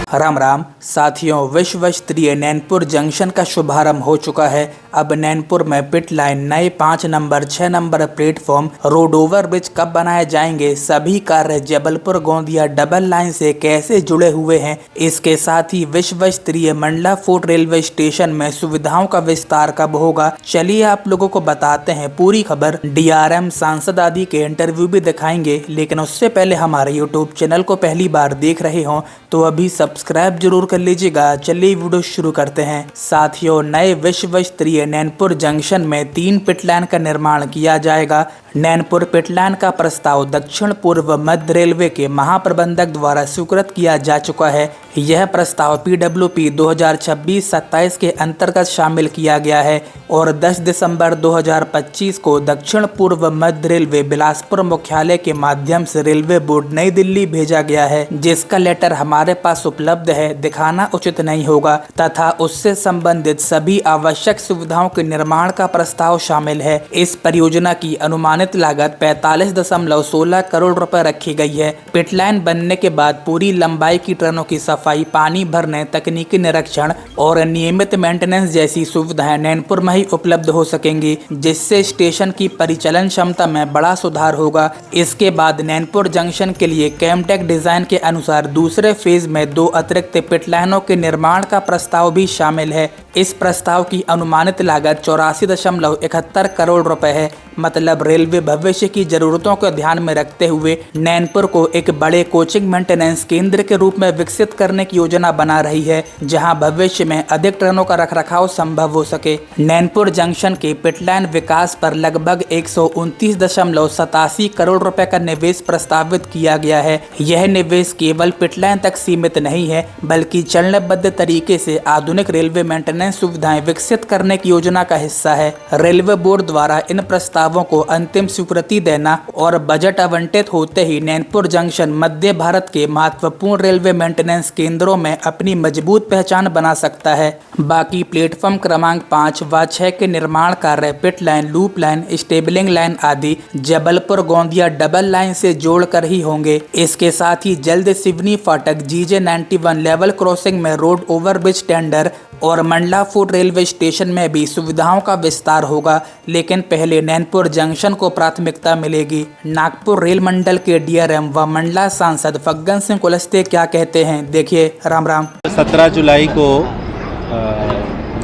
राम राम साथियों, विश्व स्तरीय नैनपुर जंक्शन का शुभारंभ हो चुका है। अब नैनपुर में पिट लाइन, नए 5 number 6 number platform, road over bridge कब बनाए जाएंगे, सभी कार्य जबलपुर गोंदिया डबल लाइन से कैसे जुड़े हुए हैं, इसके साथ ही विश्व स्तरीय मंडला फोर्ट रेलवे स्टेशन में सुविधाओं का विस्तार कब होगा, चलिए आप लोगों को बताते हैं पूरी खबर। डीआरएम, सांसद आदि के इंटरव्यू भी दिखाएंगे, लेकिन उससे पहले हमारे यूट्यूब चैनल को पहली बार देख रहे हो तो अभी सब्सक्राइब जरूर कर लीजिएगा। चलिए वीडियो शुरू करते हैं। साथियों, नए विश्व स्तरीय नैनपुर जंक्शन में 3 पिट लाइन का निर्माण किया जाएगा। नैनपुर पिट लाइन का प्रस्ताव दक्षिण पूर्व मध्य रेलवे के महाप्रबंधक द्वारा स्वीकृत किया जा चुका है। यह प्रस्ताव PWP 2026-27 के अंतर्गत शामिल किया गया है और 10 दिसंबर 2025 को दक्षिण पूर्व मध्य रेलवे बिलासपुर मुख्यालय के माध्यम से रेलवे बोर्ड नई दिल्ली भेजा गया है, जिसका लेटर हमारे पास उपलब्ध है, दिखाना उचित नहीं होगा, तथा उससे संबंधित सभी आवश्यक सुविधाओं के निर्माण का प्रस्ताव शामिल है। इस परियोजना की अनुमानित लागत 45.16 करोड़ रुपए रखी गई है। पिट लाइन बनने के बाद पूरी लंबाई की ट्रेनों की सफाई, पानी भरने, तकनीकी निरीक्षण और नियमित मेंटेनेंस जैसी सुविधाएं नैनपुर में ही उपलब्ध हो सकेंगी, जिससे स्टेशन की परिचालन क्षमता में बड़ा सुधार होगा। इसके बाद नैनपुर जंक्शन के लिए कैमटेक डिजाइन के अनुसार दूसरे फेज में 2 अतिरिक्त पिट लाइनों के निर्माण का प्रस्ताव भी शामिल है। इस प्रस्ताव की अनुमानित लागत 84.71 करोड़ रुपए है। मतलब रेलवे भविष्य की जरूरतों को ध्यान में रखते हुए नैनपुर को एक बड़े कोचिंग मेंटेनेंस केंद्र के रूप में विकसित करने की योजना बना रही है, जहां भविष्य में अधिक ट्रेनों का रखरखाव संभव हो सके। नैनपुर जंक्शन के पिट लाइन विकास पर लगभग 129.87 करोड़ रुपए का निवेश प्रस्तावित किया गया है। यह निवेश केवल पिट लाइन तक सीमित नहीं है, बल्कि चरणबद्ध तरीके से आधुनिक रेलवे मेंटेनेंस सुविधाएं विकसित करने की योजना का हिस्सा है। रेलवे बोर्ड द्वारा इन प्रस्तावों को अंतिम स्वीकृति देना और बजट आवंटित होते ही नैनपुर जंक्शन मध्य भारत के महत्वपूर्ण रेलवे मेंटेनेंस केंद्रों में अपनी मजबूत पहचान बना सकता है। बाकी प्लेटफॉर्म क्रमांक 5 व 6 के निर्माण कार्य pit line, loop line, stabling line आदि जबलपुर गोंदिया डबल लाइन से जोड़कर ही होंगे। इसके साथ ही जल्द सिवनी फाटक, GJ91 लेवल क्रॉसिंग में रोड ओवर ब्रिज टेंडर और मंडला फोर्ट रेलवे स्टेशन में भी सुविधाओं का विस्तार होगा, लेकिन पहले नैनपुर जंक्शन को प्राथमिकता मिलेगी। नागपुर रेल मंडल के DRM व मंडला सांसद फग्गन सिंह कुलस्ते क्या कहते हैं, देखिए। राम राम। 17 जुलाई को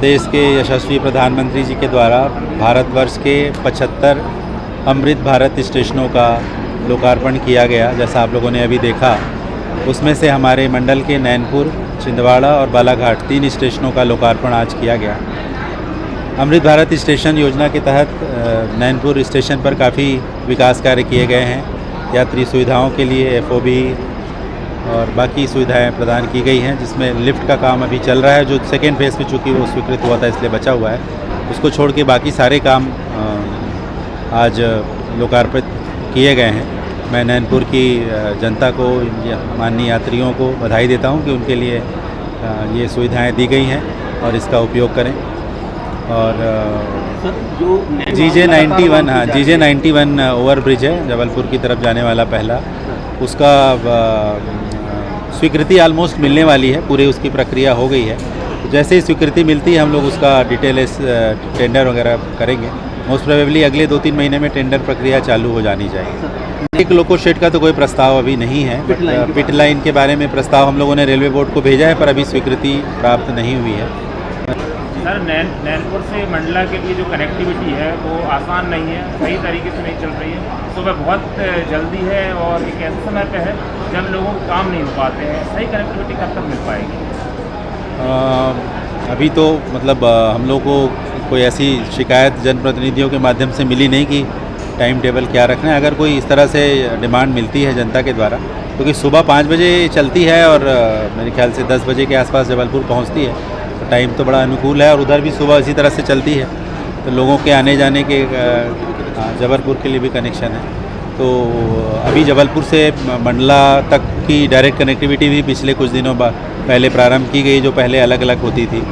देश के यशस्वी प्रधानमंत्री जी के द्वारा भारतवर्ष के 75 अमृत भारत स्टेशनों का लोकार्पण किया गया। जैसा आप लोगों ने अभी देखा, उसमें से हमारे मंडल के नैनपुर, छिंदवाड़ा और बालाघाट 3 स्टेशनों का लोकार्पण आज किया गया। अमृत भारत स्टेशन योजना के तहत नैनपुर स्टेशन पर काफ़ी विकास कार्य किए गए हैं। यात्री सुविधाओं के लिए FOB और बाकी सुविधाएं प्रदान की गई हैं, जिसमें लिफ्ट का काम अभी चल रहा है, जो सेकेंड फेज़ में चूँकि वो स्वीकृत हुआ था इसलिए बचा हुआ है। उसको छोड़ के बाकी सारे काम आज लोकार्पित किए गए हैं। मैं नैनपुर की जनता को, माननीय यात्रियों को बधाई देता हूं कि उनके लिए ये सुविधाएं दी गई हैं और इसका उपयोग करें। और जो GJ91, हाँ, GJ91 ओवर ब्रिज है, जबलपुर की तरफ जाने वाला पहला, उसका स्वीकृति ऑलमोस्ट मिलने वाली है, पूरी उसकी प्रक्रिया हो गई है। तो जैसे ही स्वीकृति मिलती है हम लोग उसका डिटेल टेंडर वगैरह करेंगे। मोस्ट प्रोबेबली अगले 2-3 महीने में टेंडर प्रक्रिया चालू हो जानी चाहिए। एक लोको शेड का तो कोई प्रस्ताव अभी नहीं है। पिट लाइन के बारे में प्रस्ताव हम लोगों ने रेलवे बोर्ड को भेजा है, पर अभी स्वीकृति प्राप्त नहीं हुई है। सर, नैनपुर से मंडला के लिए जो कनेक्टिविटी है वो आसान नहीं है, सही तरीके से नहीं चल रही है। सुबह बहुत जल्दी है और एक ऐसे समय पे है जब लोगों को काम नहीं हो पाते हैं। सही कनेक्टिविटी कब तक मिल पाएगी? अभी तो मतलब हम लोग को कोई ऐसी शिकायत जनप्रतिनिधियों के माध्यम से मिली नहीं कि टाइम टेबल क्या रखना है। अगर कोई इस तरह से डिमांड मिलती है जनता के द्वारा, क्योंकि सुबह 5 बजे चलती है और मेरे ख्याल से 10 बजे के आसपास जबलपुर पहुंचती है, तो टाइम तो बड़ा अनुकूल है। और उधर भी सुबह इसी तरह से चलती है, तो लोगों के आने जाने के जबलपुर के लिए भी कनेक्शन है। तो अभी जबलपुर से मंडला तक की डायरेक्ट कनेक्टिविटी भी पिछले कुछ दिनों पहले प्रारंभ की गई, जो पहले अलग अलग होती थी।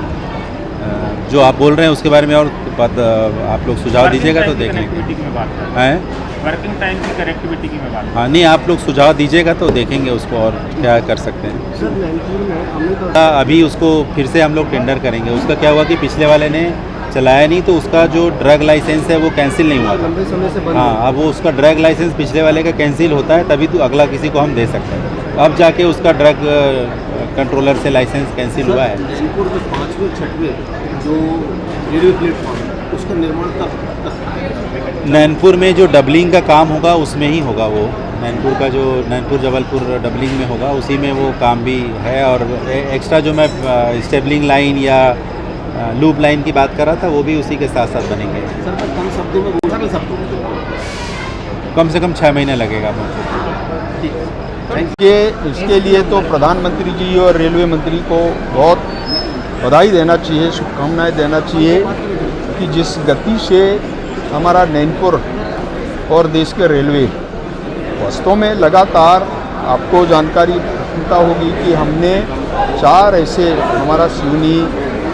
जो आप बोल रहे हैं उसके बारे में और बात आप लोग सुझाव दीजिएगा तो देख लेंगे। वर्किंग टाइम की कनेक्टिविटी की मैं बात हाँ नहीं, आप लोग सुझाव दीजिएगा तो देखेंगे उसको और क्या कर सकते हैं। सर नैनपुर में अमृत अभी उसको फिर से हम लोग टेंडर करेंगे। उसका क्या हुआ कि पिछले वाले ने चलाया नहीं तो उसका जो ड्रग लाइसेंस है वो कैंसिल नहीं हुआ था। लंबे समय से बंद हाँ, अब वो उसका ड्रग लाइसेंस पिछले वाले का कैंसिल होता है तभी तो अगला किसी को हम दे सकते हैं। अब जाके उसका ड्रग कंट्रोलर से लाइसेंस कैंसिल हुआ है। नैनपुर के 5वें 6वें जो रेलवे प्लेटफॉर्म है उसका निर्माण कब तक? नैनपुर में जो डबलिंग का काम होगा उसमें ही होगा वो। नैनपुर का जो नैनपुर जबलपुर डबलिंग में होगा उसी में वो काम भी है। और एक्स्ट्रा जो मैं स्टेबलिंग लाइन या लूप लाइन की बात कर रहा था वो भी उसी के साथ साथ बनेंगे। सर मैं कम शब्दों में बोल रहा हूँ। कम से कम 6 महीने लगेगा मुझे। ये इसके लिए तो प्रधानमंत्री जी और रेलवे मंत्री को बहुत बधाई देना चाहिए, शुभकामनाएं देना चाहिए कि जिस गति से हमारा नैनपुर और देश के रेलवे वास्तव में लगातार, आपको जानकारी मिलता होगी कि हमने 4 ऐसे, हमारा सिवनी,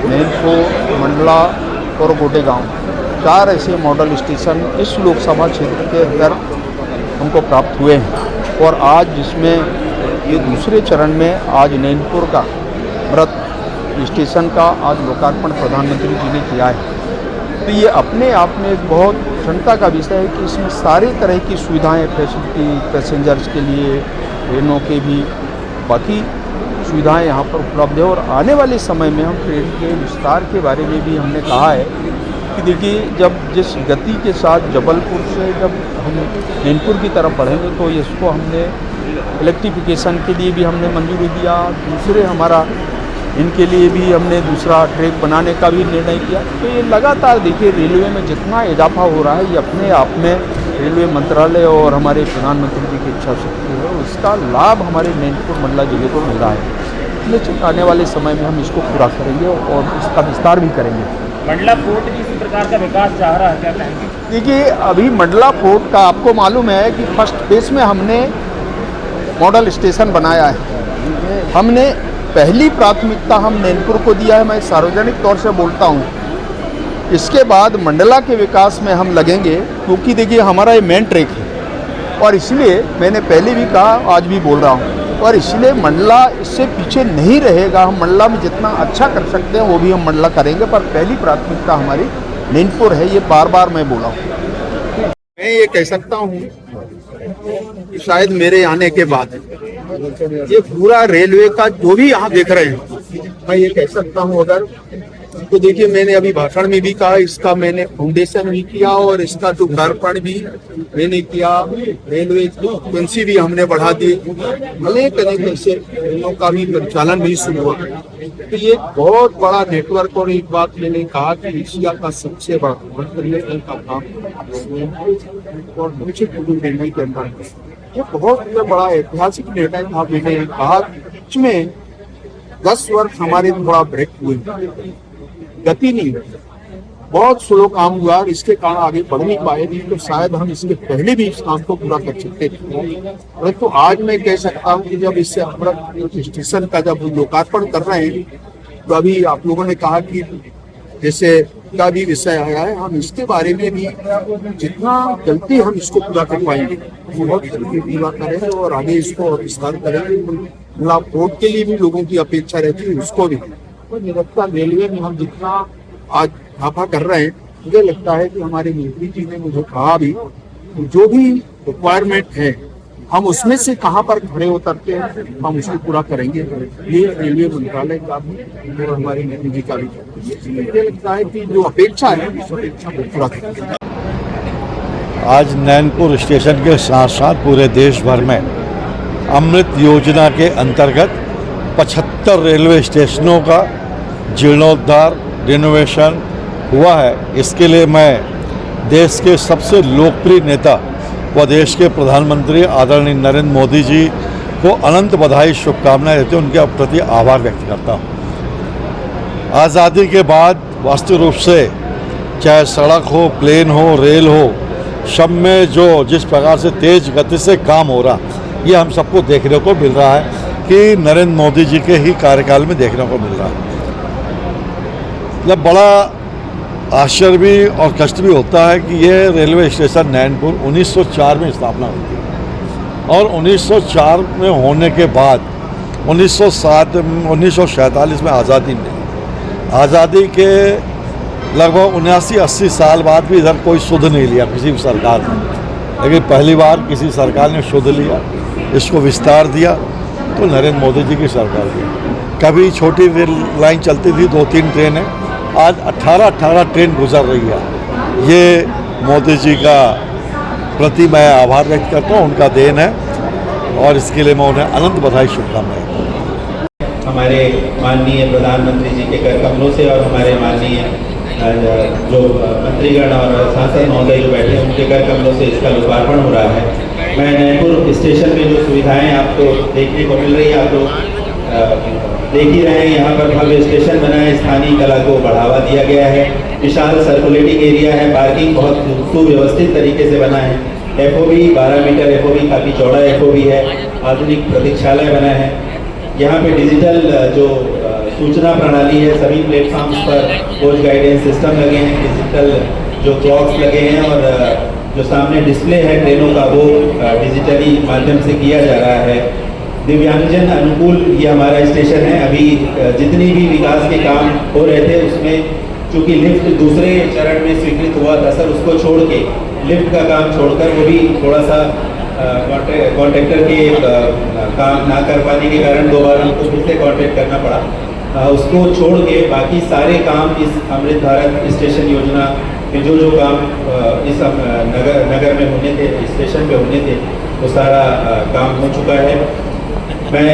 नैनपुर, मंडला और गोटेगांव 4 ऐसे मॉडल स्टेशन इस लोकसभा क्षेत्र के अंदर हमको प्राप्त हुए हैं। और आज जिसमें ये दूसरे चरण में आज नैनपुर का अमृत स्टेशन का आज लोकार्पण प्रधानमंत्री जी ने किया है, तो ये अपने आप में एक बहुत प्रसन्नता का विषय है कि इसमें सारी तरह की सुविधाएं, फैसिलिटी पैसेंजर्स के लिए, ट्रेनों के भी बाकी सुविधाएं यहाँ पर उपलब्ध है। और आने वाले समय में हम ट्रेन के विस्तार के बारे में भी हमने कहा है कि देखिए जब जिस गति के साथ जबलपुर से जब हम नैनपुर की तरफ बढ़ेंगे तो इसको हमने इलेक्ट्रिफिकेशन के लिए भी हमने मंजूरी दिया। दूसरे हमारा इनके लिए भी हमने दूसरा ट्रैक बनाने का भी निर्णय किया। तो ये लगातार देखिए रेलवे में जितना इजाफा हो रहा है ये अपने आप में रेलवे मंत्रालय और हमारे प्रधानमंत्री जी की इच्छा शक्ति है, उसका लाभ हमारे नैनपुर मंडला जिले को मिल रहा है। निश्चित आने वाले समय में हम इसको पूरा करेंगे और इसका विस्तार भी करेंगे। मंडला फोर्ट भी इसी प्रकार का विकास चाह रहा है, क्या कहेंगे? देखिए अभी मंडला फोर्ट का आपको मालूम है कि फर्स्ट फेज में हमने मॉडल स्टेशन बनाया है। हमने पहली प्राथमिकता हम नैनपुर को दिया है, मैं सार्वजनिक तौर से बोलता हूँ। इसके बाद मंडला के विकास में हम लगेंगे, क्योंकि देखिए हमारा ये मेन ट्रैक है और इसलिए मैंने पहले भी कहा, आज भी बोल रहा हूँ, और इसलिए मंडला इससे पीछे नहीं रहेगा। हम मंडला में जितना अच्छा कर सकते हैं वो भी हम मंडला करेंगे, पर पहली प्राथमिकता हमारी नैनपुर है, ये बार बार मैं बोला हूँ। मैं ये कह सकता हूँ कि शायद मेरे आने के बाद ये पूरा रेलवे का जो भी आप देख रहे हैं, मैं ये कह सकता हूँ अगर तो देखिए मैंने अभी भाषण में भी कहा, इसका मैंने फाउंडेशन भी किया और इसका जो लोकार्पण भी मैंने किया। रेलवे फ्रीक्वेंसी भी हमने बढ़ा दी, अनेक तरीके से ट्रेनों का भी परिचालन भी शुरू हुआ। तो ये बहुत बड़ा नेटवर्क, और एक बात मैंने कहा कि एशिया का सबसे बड़ा रेलवे का काम और मुझे रेलवे के अंदर ये बहुत बड़ा ऐतिहासिक निर्णय था। मैंने कहा इसमें 10 वर्ष हमारे थोड़ा ब्रेक हुए, गति नहीं हुई, बहुत स्लो काम हुआ और इसके कारण आगे बढ़ नहीं पाए। नहीं तो शायद हम इसके पहले भी इस काम को पूरा कर सकते थे। परंतु आज मैं कह सकता हूँ कि जब इससे अमृत स्टेशन का जब लोकार्पण कर रहे हैं, तो अभी आप लोगों ने कहा कि जैसे का भी विषय आया है, हम इसके बारे में भी जितना जल्दी हम इसको पूरा कर पाएंगे बहुत जल्दी पूरा करेंगे और आगे इसको और विस्तार करेंगे। मतलब पोर्ट के लिए भी लोगों की अपेक्षा रहती है, उसको भी तो निरंतर रेलवे में हम जितना आज इजाफा कर रहे हैं, मुझे लगता है कि हमारे मंत्री जी ने मुझे कहा भी जो भी रिक्वायरमेंट है हम उसमें से कहाँ पर खड़े उतरते हैं हम उसको पूरा करेंगे। ये रेलवे मंत्रालय का भी और हमारे मंत्री जी का भी मुझे लगता है कि जो अपेक्षा है उस अपेक्षा को पूरा करेंगे। आज नैनपुर स्टेशन के साथ साथ पूरे देश भर में अमृत योजना के अंतर्गत 75 रेलवे स्टेशनों का जीर्णोद्धार, रिनोवेशन हुआ है। इसके लिए मैं देश के सबसे लोकप्रिय नेता व देश के प्रधानमंत्री आदरणीय नरेंद्र मोदी जी को अनंत बधाई, शुभकामनाएं देते हुए उनके प्रति आभार व्यक्त करता हूँ। आज़ादी के बाद वास्तविक रूप से चाहे सड़क हो, प्लेन हो, रेल हो, सब में जो जिस प्रकार से तेज गति से काम हो रहा, ये हम सबको देखने को मिल रहा है कि नरेंद्र मोदी जी के ही कार्यकाल में देखने को मिल रहा है। मतलब बड़ा आश्चर्य भी और कष्ट भी होता है कि ये रेलवे स्टेशन नैनपुर 1904 में स्थापना हुई थी और 1904 में होने के बाद 1947 में आज़ादी मिली। आज़ादी के लगभग 79-80 साल बाद भी इधर कोई सुध नहीं लिया किसी भी सरकार ने, लेकिन पहली बार किसी सरकार ने सुध लिया, इसको विस्तार दिया तो नरेंद्र मोदी जी की सरकार की। कभी छोटी रेल लाइन चलती थी 2-3 ट्रेनें, आज 18 ट्रेन गुजर रही है। ये मोदी जी का प्रति मैं आभार व्यक्त करता हूँ, उनका देन है और इसके लिए मैं उन्हें अनंत बधाई शुभकामनाएं। हमारे माननीय प्रधानमंत्री जी के कर कमलों से और हमारे माननीय जो मंत्रीगण और सांसद महोदय जो बैठे हैं उनके कर कमलों से इसका लोकार्पण हो रहा है। मैं नैनपुर स्टेशन में जो सुविधाएं आपको देखने को मिल रही है, आप लोग देख ही रहे हैं। यहाँ पर भव्य स्टेशन बना है, स्थानीय कला को बढ़ावा दिया गया है, विशाल सर्कुलेटिंग एरिया है, पार्किंग बहुत सुव्यवस्थित तरीके से बना है, FOB 12 मीटर FOB काफ़ी चौड़ा FOB है, आधुनिक प्रतीक्षालय बना है। यहाँ पे डिजिटल जो सूचना प्रणाली है, सभी प्लेटफॉर्म्स पर कोच गाइडेंस सिस्टम लगे हैं, डिजिटल जो क्लॉक्स लगे हैं और जो सामने डिस्प्ले है ट्रेनों का वो डिजिटली माध्यम से किया जा रहा है। दिव्यांगजन अनुकूल ये हमारा स्टेशन है। अभी जितनी भी विकास के काम हो रहे थे उसमें चूँकि लिफ्ट दूसरे चरण में स्वीकृत हुआ था सर, उसको छोड़ के लिफ्ट का काम छोड़कर वो भी थोड़ा सा कॉन्ट्रैक्टर के काम ना कर पाने के कारण दोबारा हमको फिर से कॉन्ट्रैक्ट करना पड़ा। उसको छोड़ के बाकी सारे काम इस अमृत भारत स्टेशन योजना के जो काम इस नगर में होने थे, स्टेशन पे होने थे, वो सारा काम हो चुका है। मैं